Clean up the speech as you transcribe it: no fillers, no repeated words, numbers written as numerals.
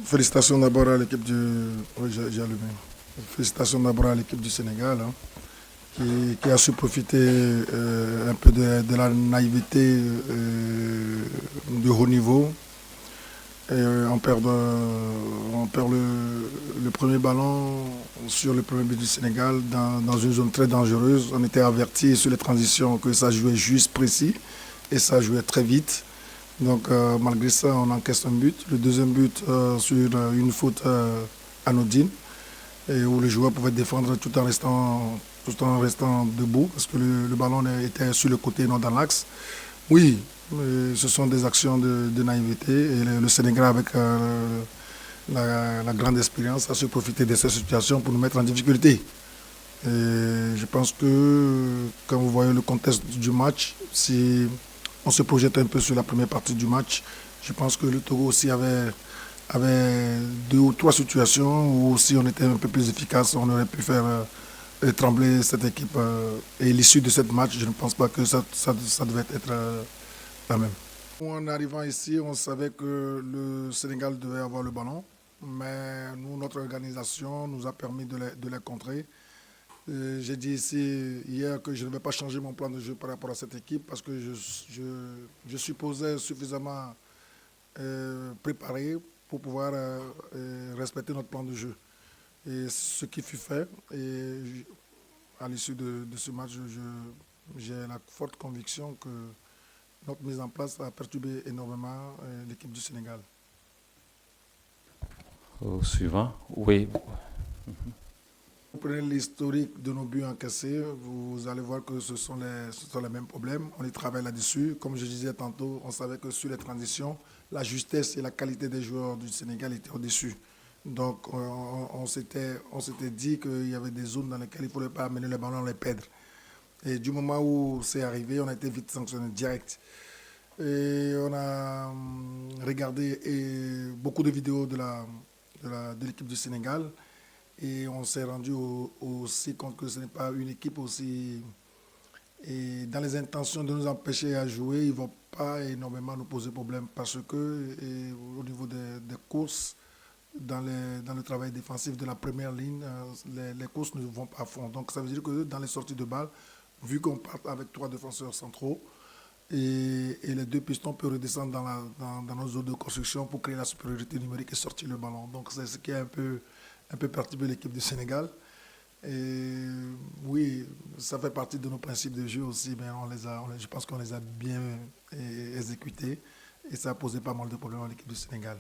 Félicitations d'abord à l'équipe du. Oui, j'ai allumé. Félicitations d'abord à l'équipe du Sénégal, hein, qui a su profiter un peu de la naïveté du haut niveau. Et on perd le premier ballon sur le premier but du Sénégal dans une zone très dangereuse. On était averti sur les transitions que ça jouait juste précis et ça jouait très vite. Donc malgré ça, on encaisse un but. Le deuxième but sur une faute anodine et où le joueur pouvait défendre tout en restant debout parce que le ballon était sur le côté et non dans l'axe. Oui, ce sont des actions de naïveté et le Sénégal avec la grande expérience a su profiter de cette situation pour nous mettre en difficulté. Et je pense que quand vous voyez le contexte du match, si on se projette un peu sur la première partie du match, je pense que le Togo aussi avait deux ou trois situations où si on était un peu plus efficace, on aurait pu faire trembler cette équipe. Et l'issue de ce match, je ne pense pas que ça devait être la même. En arrivant ici, on savait que le Sénégal devait avoir le ballon, mais nous, notre organisation nous a permis de les contrer. J'ai dit ici hier que je ne vais pas changer mon plan de jeu par rapport à cette équipe parce que je supposais suffisamment préparé pour pouvoir respecter notre plan de jeu. Et ce qui fut fait, et à l'issue de ce match, j'ai la forte conviction que notre mise en place a perturbé énormément l'équipe du Sénégal. Au suivant, oui. Vous prenez l'historique de nos buts encaissés, vous allez voir que ce sont les mêmes problèmes. On y travaille là-dessus. Comme je disais tantôt, on savait que sur les transitions, la justesse et la qualité des joueurs du Sénégal étaient au-dessus. Donc on s'était dit qu'il y avait des zones dans lesquelles il ne fallait pas amener le ballon, les perdre. Et du moment où c'est arrivé, on a été vite sanctionné direct. Et on a regardé beaucoup de vidéos de l'équipe du Sénégal. Et on s'est rendu aussi compte que ce n'est pas une équipe aussi. Et dans les intentions de nous empêcher à jouer, ils ne vont pas énormément nous poser problème parce que au niveau des courses, dans le travail défensif de la première ligne, les courses ne vont pas à fond. Donc ça veut dire que dans les sorties de balles, vu qu'on part avec 3 défenseurs centraux, et les 2 pistons peuvent redescendre dans nos zones de construction pour créer la supériorité numérique et sortir le ballon. Donc c'est ce qui a un peu perturbé l'équipe du Sénégal. Et oui, ça fait partie de nos principes de jeu aussi, mais je pense qu'on les a bien exécutés et ça a posé pas mal de problèmes à l'équipe du Sénégal.